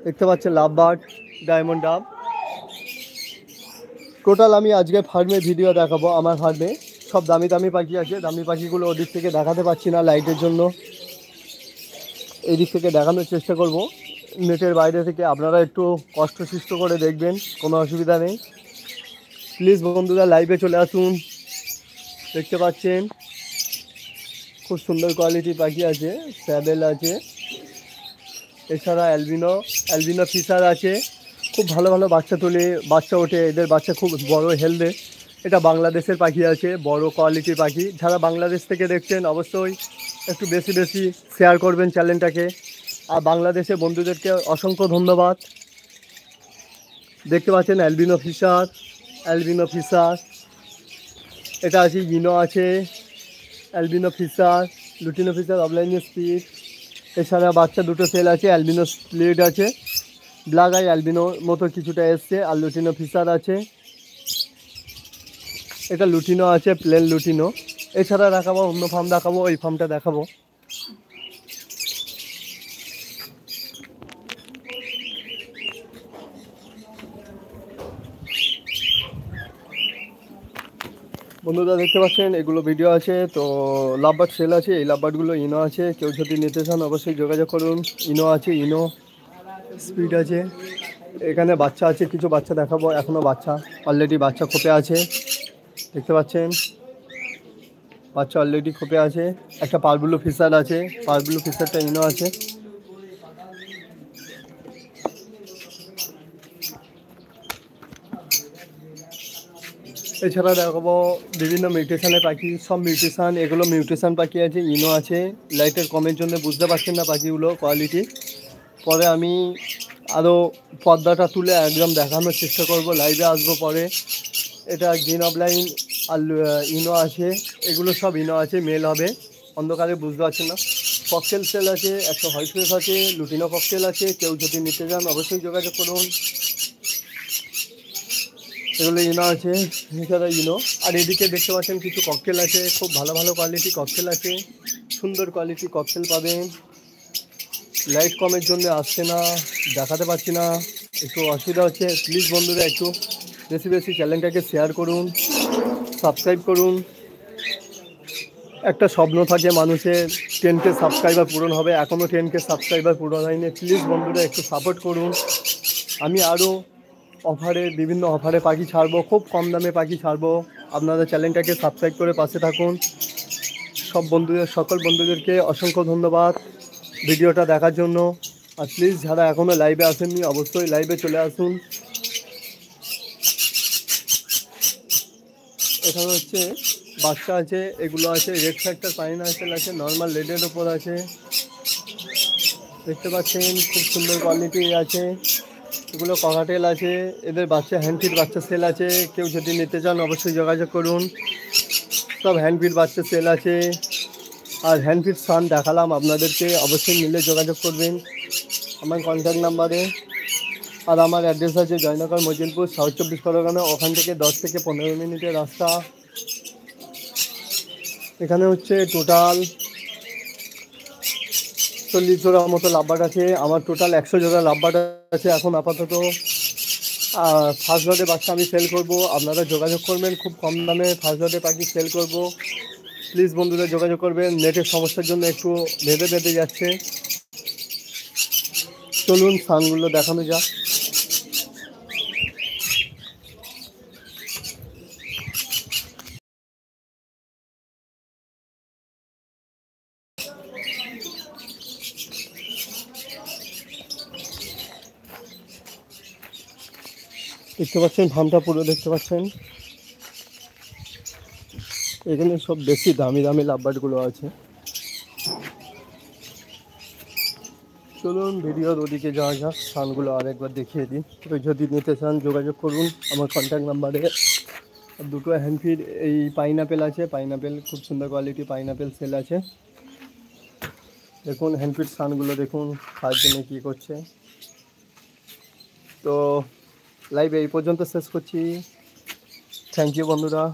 দেখতে পাচ্ছেন love bird, diamond ডাব। টোটাল আমি আজকে ফার্মে ভিডিও দেখাবো। আমার ফার্মে সব দামি দামি পাখি আছে। দামি পাখিগুলো ওদিক থেকে দেখাতে পারছি না লাইটের জন্য, এই দিক থেকে দেখানোর চেষ্টা করব নেটের বাইরে থেকে। আপনারা একটু কষ্ট সৃষ্ট করে দেখবেন, কোনো অসুবিধা নেই। প্লিজ বন্ধুরা লাইভে চলে আসুন। দেখতে পাচ্ছেন খুব সুন্দর কোয়ালিটির পাখি আছে, স্যাবেল আছে, এছাড়া অ্যালবিনো অ্যালবিনো ফিশার আছে। খুব ভালো ভালো বাচ্চা তোলে, বাচ্চা ওঠে, এদের বাচ্চা খুব বড় হেলদে। এটা বাংলাদেশের পাখি আছে, বড় কোয়ালিটির পাখি। যারা বাংলাদেশ থেকে দেখছেন অবশ্যই একটু বেশি বেশি শেয়ার করবেন চ্যানেলটাকে। আর বাংলাদেশের বন্ধুদেরকে অসংখ্য ধন্যবাদ। দেখতে পাচ্ছেন অ্যালবিনো ফিশার, অ্যালবিনো ফিশার। এটা আছে ইনো আছে, অ্যালবিনো ফিশার, লুটিনো ফিশার, অফলাইন স্পিড। এছাড়া বাচ্চা দুটো সেল আছে, অ্যালবিনো স্প্লিট আছে, ব্ল্যাক আই অ্যালবিনোর মতো কিছুটা এসছে, আর লুটিনো ফিশার আছে। এটা লুটিনো আছে, প্লেন লুটিনো। এছাড়া দেখাবো অন্য ফার্ম দেখাবো, ওই ফার্মটা দেখাবো। বন্ধুরা দেখতে পাচ্ছেন এগুলো ভিডিও আছে। তো লাভবার্ড সেল আছে, এই লাভবার্ডগুলো ইনো আছে। কেউ যদি নিতে চান অবশ্যই যোগাযোগ করুন। ইনো আছে, ইনো স্পিড আছে। এখানে বাচ্চা আছে, কিছু বাচ্চা দেখাবো। এখনও বাচ্চা, অলরেডি বাচ্চা খোপে আছে। দেখতে পাচ্ছেন বাচ্চা অলরেডি খোপে আছে। একটা পারবুলো ফিশার আছে, পারবুলো ফিশারটা ইনো আছে। এছাড়া দেখাবো বিভিন্ন মিউটেশনের পাখি, সব মিউটেশান। এগুলো মিউটেশান পাখি আছে, ইনো আছে। লাইটের কমের জন্য বুঝতে পারছেন না পাখিগুলো কোয়ালিটি। পরে আমি আরও পর্দাটা তুলে একদম দেখানোর চেষ্টা করব, লাইভে আসবো পরে। এটা গ্রিন অফলাইন আর ইনো আছে, এগুলো সব ইনো আছে, মেল হবে। অন্ধকারে বুঝতে পারছেন না। ককটেল সেল আছে, একটা হোয়াইট ফেস আছে, লুটিনো ককটেল আছে। কেউ যদি নিতে চান অবশ্যই যোগাযোগ করুন। এগুলো ইনো আছে, এছাড়া ইনো। আর এদিকে দেখতে পাচ্ছেন কিছু ককটেল আছে, খুব ভালো ভালো কোয়ালিটি ককটেল আছে, সুন্দর কোয়ালিটি ককটেল পাবেন। লাইট কমের জন্য আসছে না, দেখাতে পারছি না, একটু অসুবিধা হচ্ছে। প্লিজ বন্ধুরা একটু বেশি বেশি চ্যানেলটাকে শেয়ার করুন, সাবস্ক্রাইব করুন। একটা স্বপ্ন থাকে মানুষের, 10K সাবস্ক্রাইবার পূরণ হবে, এখনও 10K সাবস্ক্রাইবার পূরণ হয়নি। প্লিজ বন্ধুরা একটু সাপোর্ট করুন। আমি আরও অফারে, বিভিন্ন অফারে পাখি ছাড়বো, খুব কম দামে পাখি ছাড়বো। আপনারা চ্যানেলটাকে সাবস্ক্রাইব করে পাশে থাকুন। সব বন্ধুদের, সকল বন্ধুদেরকে অসংখ্য ধন্যবাদ ভিডিওটা দেখার জন্য। আর প্লিজ যারা এখনও লাইভে আসেননি অবশ্যই লাইভে চলে আসুন। এখানে হচ্ছে বাচ্চা আছে, এগুলো আছে রেড ফ্যাক্টর পাইনাপেল আছে, নর্মাল রেডের ওপর আছে। দেখতে পাচ্ছেন খুব সুন্দর কোয়ালিটি আছে। এগুলো ককাটেল আছে, এদের বাচ্চা হ্যান্ডফিট বাচ্চা সেল আছে। কেউ যদি নিতে চান অবশ্যই যোগাযোগ করুন। সব হ্যান্ডফিট বাচ্চা সেল আছে। আর হ্যান্ডফিট সান দেখালাম আপনাদেরকে, অবশ্যই নিলে যোগাযোগ করবেন আমার কন্ট্যাক্ট নাম্বারে। আর আমার অ্যাড্রেস আছে জয়নগর মজিলপুর, সাউথ 24 পরগনা। ওখান থেকে 10 থেকে 15 মিনিটের রাস্তা। এখানে হচ্ছে টোটাল 40 জোড়া মতো লাভবার্ড আছে। আমার টোটাল 100 জোড়া লাভবার্ড আছে এখন আপাতত। আর ফার্স্ট বার্ডে বাচ্চা আমি সেল করব, আপনারা যোগাযোগ করবেন। খুব কম দামে ফার্স্ট বার্ডে পাখি সেল করব। প্লিজ বন্ধুরা যোগাযোগ করবেন। নেটের সমস্যার জন্য একটু বেঁধে বেঁধে যাচ্ছে। চলুন সানগুলো দেখানো যাক। দেখতে পাচ্ছেন ফার্মটা পুরো, দেখতে পাচ্ছেন এখানে সব বেশি দামি দামি লাভবার্ডগুলো আছে। চলুন ভিডিওর ওদিকে যাওয়া যাক, সানগুলো আরেকবার দেখিয়ে দিই। তো যদি নিতে চান যোগাযোগ করুন আমার কন্ট্যাক্ট নাম্বারে। আর দুটো হ্যান্ডফিড এই পাইনাপেল আছে, পাইনাপেল খুব সুন্দর কোয়ালিটি পাইনাপেল সেল আছে। দেখুন হ্যান্ডফিড সানগুলো দেখুন খাওয়ার জন্য কী করছে। তো লাইভ এই পর্যন্ত শেষ করছি। থ্যাংক ইউ বন্ধুরা।